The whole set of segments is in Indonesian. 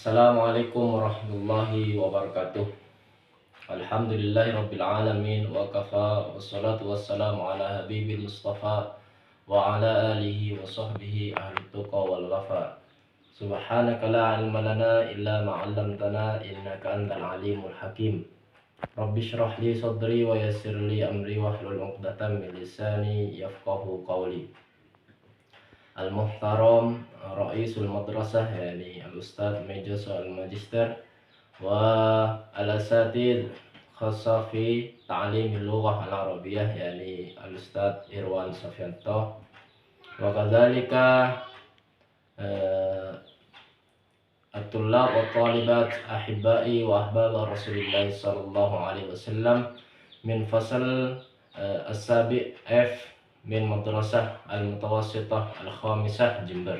Assalamualaikum warahmatullahi wabarakatuh. Alhamdulillahirabbil alamin wa kafa wassalatu wassalamu ala habibil mustafa wa ala alihi wa sahbihi ahli tuqa wal wafa. Subhanaka la ilma lana illa ma 'allamtana innaka antal alimul hakim. Rabbi shrah li sadri wa yassir li amri wahlul 'uqdatam min lisani yafqahu qawli. Al-Muhtaram Ra'isul Madrasah, yani Al-Ustadz Majus Al-Magister wa Al-Asatidz khassa fi ta'lim al-lughah al-arabiyyah, yani Al-Ustadz Irwan Safyanto, wa kadzalika at-tullab wa talibat ahibbai wa ahbab Rasulillah sallallahu alaihi wasallam min fasal as-sabi' F min Madrasah Al-Mutawassithah Al-Khamisah Jember.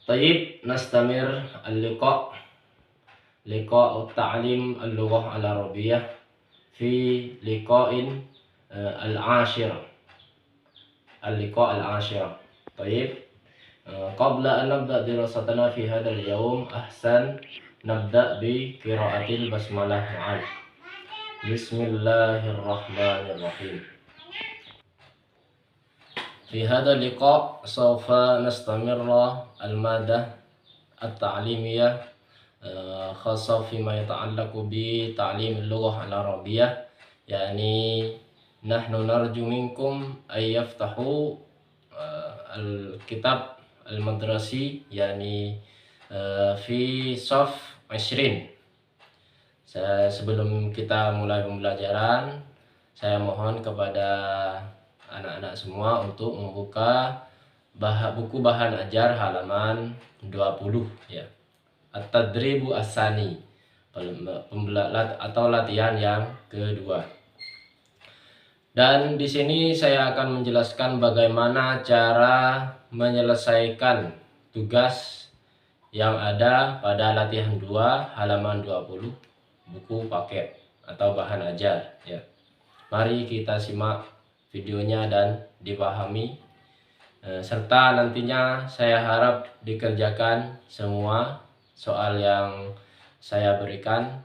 Tayyib, nastamir al-liqa' at-ta'lim al-lughah al-arabiyyah fi liqa'in al-ashirah. Al-liqa' al-ashirah. Tayyib, qabla an nabda dirasatana fi hadzal yawm, ahsan nabda bi qira'atil basmalah ma'al. Bismillahirrahmanirrahim. في هذا اللقاء سوف نستمر المادة التعليمية خاصة فيما يتعلق بتعليم اللغة العربية، يعني نحن نرجو منكم أن يفتحوا الكتاب المدرسي، يعني في صف 20. Sebelum kita mulai pembelajaran, saya mohon kepada anak-anak semua untuk membuka buku bahan ajar halaman 20 ya. At-tadribu as-sani, atau latihan yang kedua. Dan di sini saya akan menjelaskan bagaimana cara menyelesaikan tugas yang ada pada latihan 2 halaman 20 buku paket atau bahan ajar ya. Mari kita simak videonya dan dipahami, serta nantinya saya harap dikerjakan semua soal yang saya berikan,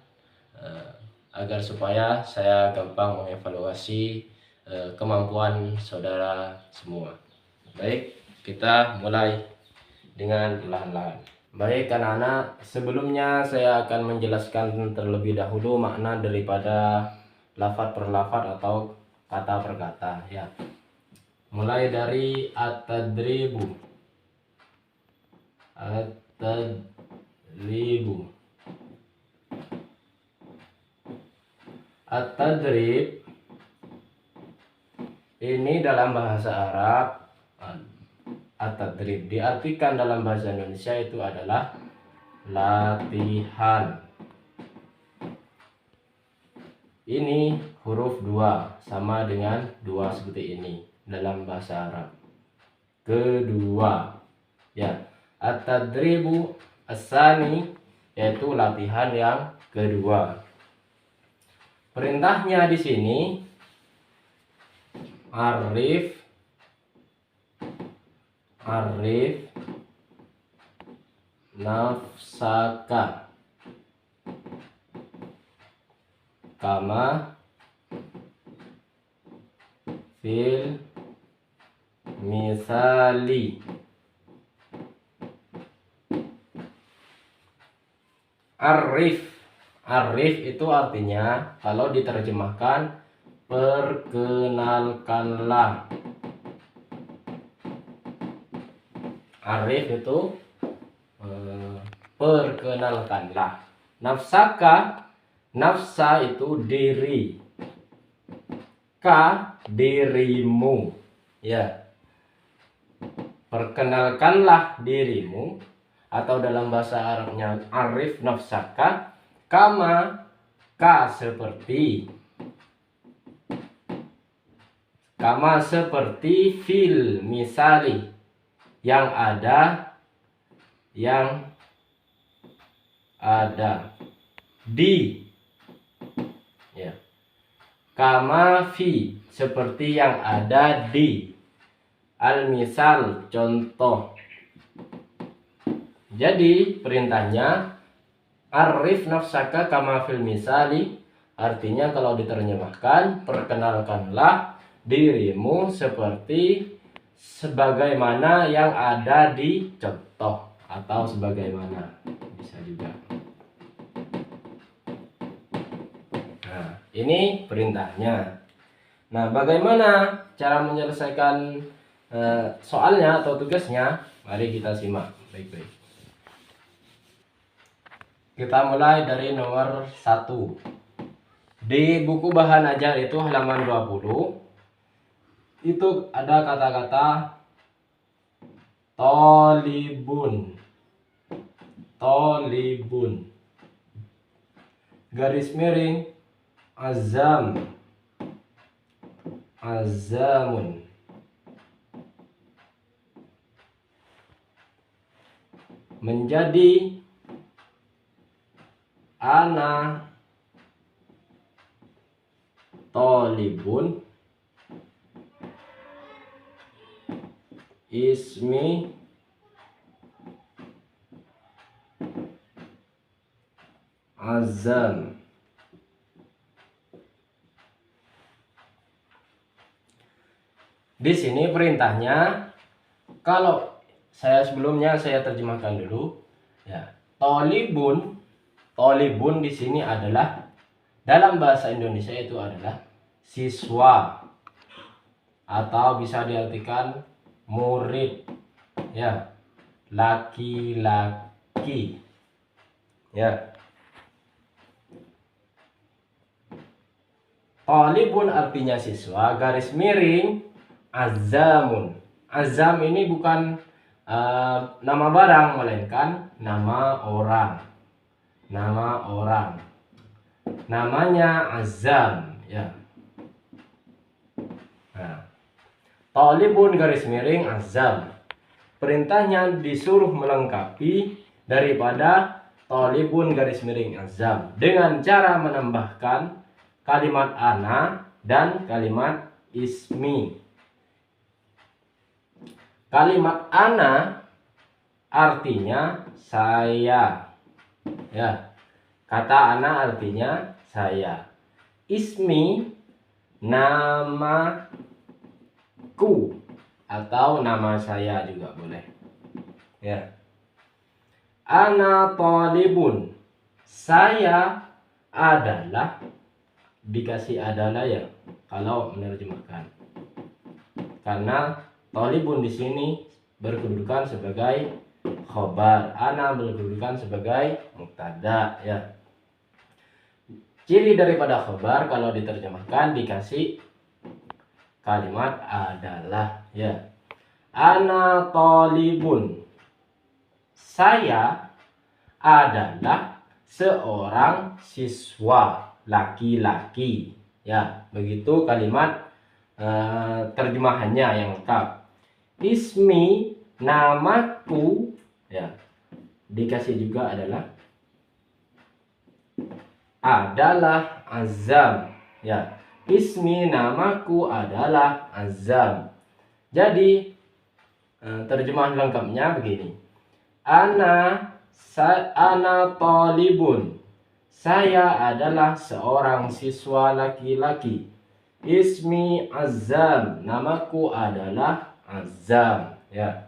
agar supaya saya gampang mengevaluasi kemampuan saudara semua. Baik, kita mulai dengan perlahan-lahan. Baik anak-anak, sebelumnya saya akan menjelaskan terlebih dahulu makna daripada lafadz per lafadz atau kata per kata ya. Mulai dari at-tadribu. At-tadrib ini dalam bahasa Arab, at-tadrib diartikan dalam bahasa Indonesia itu adalah latihan. Ini huruf 2 sama dengan 2 seperti ini dalam bahasa Arab. Kedua ya, at-tadribu as-sani, yaitu latihan yang kedua. Perintahnya di sini arif nafsaka kama fil misali. Arif itu artinya kalau diterjemahkan perkenalkanlah. Arif itu perkenalkanlah. Nafsaka, nafsa itu diri, ka dirimu ya. Perkenalkanlah dirimu, atau dalam bahasa Arabnya arif nafsaka, kama ka seperti, kama seperti, fil misali yang ada di ya. Kama fi seperti yang ada di, al misal contoh, Jadi perintahnya arif nafsaka kama fil misali, artinya kalau diterjemahkan, perkenalkanlah dirimu seperti sebagaimana yang ada di contoh, atau sebagaimana bisa juga. Nah, ini perintahnya. Nah, bagaimana cara menyelesaikan soalnya atau tugasnya? Mari kita simak baik-baik. Kita mulai dari nomor 1. Di buku bahan ajar itu halaman 20, itu ada kata-kata tolibun. Tolibun. Garis miring azam. Azamun. Menjadi ana tolibun. Ismi azam. Di sini perintahnya, kalau sebelumnya saya terjemahkan dulu ya. Tolibun, tolibun di sini adalah dalam bahasa Indonesia itu adalah siswa, atau bisa diartikan murid ya, laki-laki ya. Tolibun artinya siswa, garis miring azamun. Azam ini bukan nama barang, melainkan nama orang. Nama orang. Namanya azam ya. Nah, tolibun garis miring azam. Perintahnya disuruh melengkapi daripada tolibun garis miring azam dengan cara menambahkan kalimat ana dan kalimat ismi. Kalimat ana artinya saya ya. Kata ana artinya saya. Ismi namaku, atau nama saya juga boleh ya. Ana talibun, saya adalah, dikasih adalah ya kalau menerjemahkan, karena talibun di sini berkedudukan sebagai khobar, ana berkedudukan sebagai mubtada ya. Ciri daripada khobar kalau diterjemahkan dikasih kalimat adalah ya. Ana talibun, saya adalah seorang siswa laki-laki ya. Begitu kalimat terjemahannya yang lengkap. Ismi namaku ya, dikasih juga adalah azam ya. Ismi namaku adalah azam. Jadi terjemahan lengkapnya begini. Ana talibun, saya adalah seorang siswa laki-laki. Ismi azam, namaku adalah azam ya.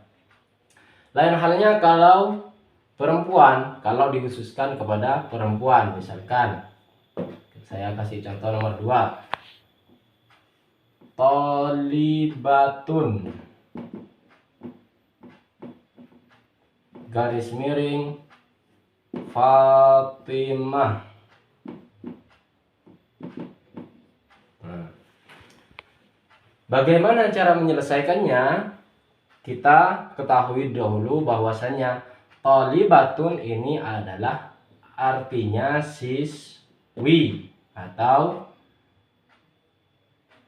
Lain halnya kalau perempuan, kalau dikhususkan kepada perempuan, misalkan saya kasih contoh nomor 2. Tolibatun garis miring Fatimah. Bagaimana cara menyelesaikannya? Kita ketahui dahulu bahwasanya tolibatun ini adalah artinya siswi atau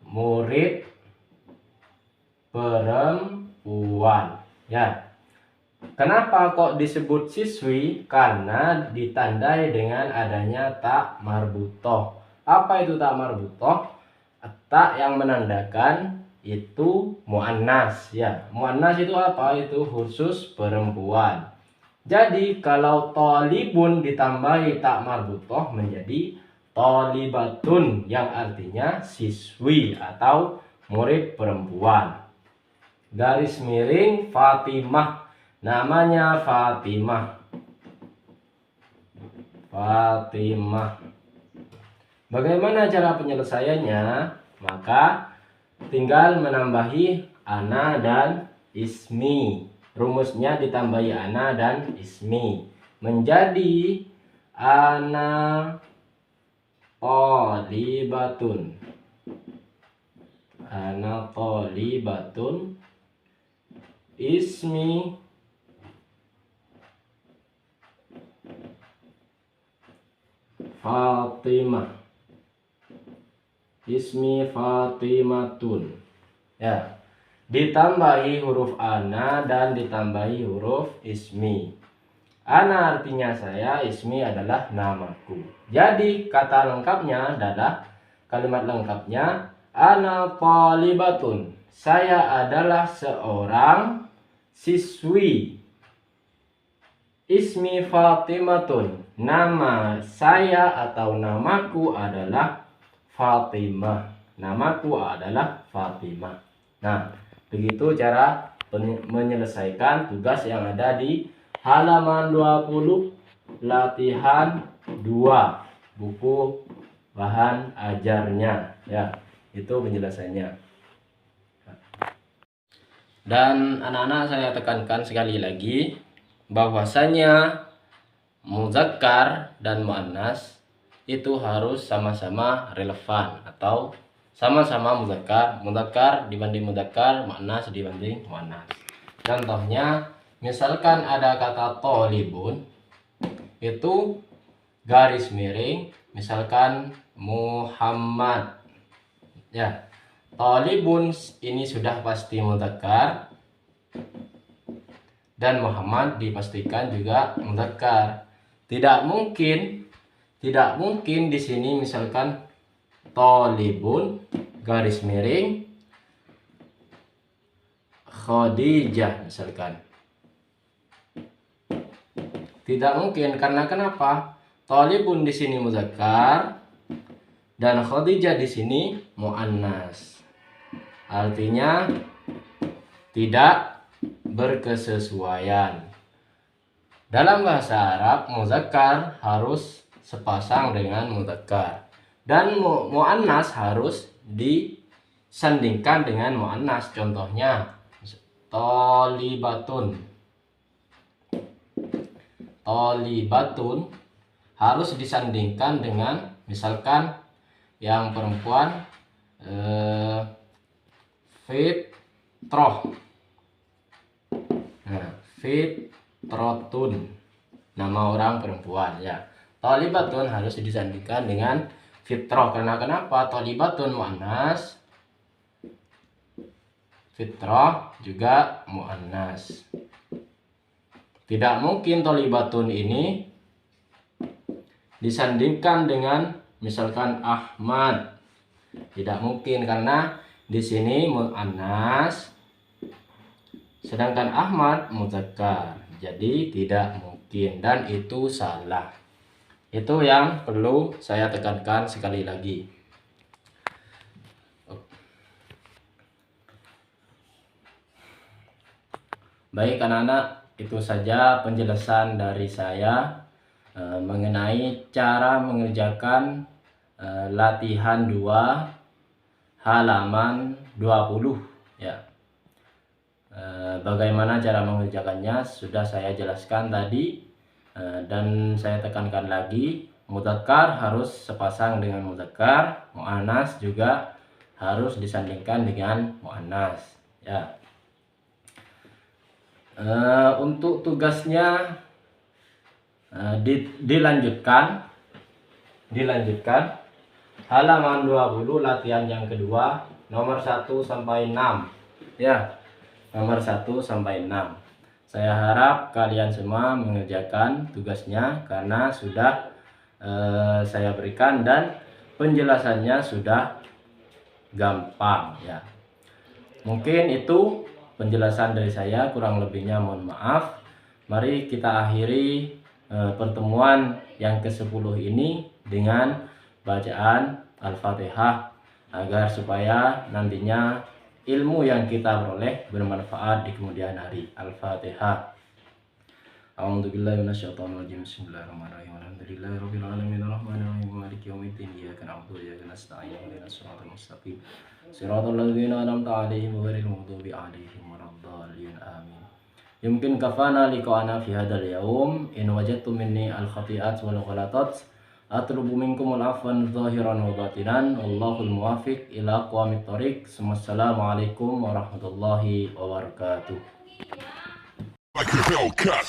murid perempuan ya. Kenapa kok disebut siswi? Karena ditandai dengan adanya tak marbutoh. Apa itu tak marbutoh? Tak yang menandakan itu muannas ya. Muannas itu apa? Itu khusus perempuan. Jadi kalau tolibun ditambahi tak marbutoh menjadi tolibatun, yang artinya siswi atau murid perempuan. Garis miring Fatimah, namanya Fatimah. Fatimah. Bagaimana cara penyelesaiannya? Maka tinggal menambahi ana dan ismi. Rumusnya ditambahi ana dan ismi menjadi ana tolibatun. Ana tolibatun ismi Fatimah. Ismi Fatimatun. Ya. Ditambahi huruf ana dan ditambahi huruf ismi. Ana artinya saya, ismi adalah namaku. Jadi kata lengkapnya adalah, kalimat lengkapnya ana talibatun. Saya adalah seorang siswi. Ismi Fatimatun. Nama saya atau namaku adalah Fatimah. Namaku adalah Fatimah. Nah, begitu cara menyelesaikan tugas yang ada di halaman 20 latihan 2 buku bahan ajarnya. Ya, itu penjelasannya. Dan anak-anak, saya tekankan sekali lagi bahwasanya muzakkar dan muannas itu harus sama-sama relevan atau sama-sama muzakkar, muzakkar dibanding muzakkar, muannas dibanding muannas. Contohnya, misalkan ada kata tolibun, itu garis miring, misalkan Muhammad. Ya, tolibun ini sudah pasti muzakkar dan Muhammad dipastikan juga muzakkar. Tidak mungkin di sini misalkan tolibun garis miring Khadijah misalkan. Tidak mungkin, karena kenapa? Tolibun di sini muzakkar dan Khadijah di sini muannas. Artinya tidak berkesesuaian. Dalam bahasa Arab, muzakkar harus sepasang dengan muzakkar dan muannas harus disandingkan dengan muannas. Contohnya tolibatun. Tolibatun harus disandingkan dengan misalkan yang perempuan fitroh. Nah, fitrotun, nama orang perempuan ya. Tolibatun harus disandingkan dengan fitroh. Karena kenapa? Tolibatun muannas, fitroh juga muannas. Tidak mungkin tolibatun ini disandingkan dengan misalkan Ahmad. Tidak mungkin, karena di sini muannas sedangkan Ahmad muzakkar. Jadi tidak mungkin dan itu salah. Itu yang perlu saya tekankan sekali lagi. Baik anak-anak, itu saja penjelasan dari saya mengenai cara mengerjakan latihan 2 halaman 20 ya. Bagaimana cara mengerjakannya sudah saya jelaskan tadi, dan saya tekankan lagi, mudzakkar harus sepasang dengan mudzakkar, muannas juga harus disandingkan dengan muannas ya. Untuk tugasnya dilanjutkan halaman 20 latihan yang kedua nomor 1 sampai 6 ya. Nomor 1 sampai 6. Saya harap kalian semua mengerjakan tugasnya karena sudah saya berikan dan penjelasannya sudah gampang ya. Mungkin itu penjelasan dari saya, kurang lebihnya mohon maaf. Mari kita akhiri pertemuan yang ke-10 ini dengan bacaan Al-Fatihah agar supaya nantinya ilmu yang kita peroleh bermanfaat di kemudian hari. Al-Fatihah. A'udzubillahi minasyaitonirrajim. Bismillahirrahmanirrahim. Alhamdulillahirabbil alamin arrahmanirrahim maliki yaumiddin. Iyyaka na'budu wa iyyaka nasta'in. Ihdinas siratal mustaqim. Siratal ladzina an'amta 'alaihim ghairil maghdubi 'alaihim waladdallin. Amin. Yumkin kafana liqa'ana fi hadzal yaum in wajadtum minni al-khati'at wal ghalatat atlubu minkum al-'afwan zahiran wa batinan wallahul muwaffiq ila aqwamit thoriq. Wassalamualaikum warahmatullahi wabarakatuh. Like a Hellcat.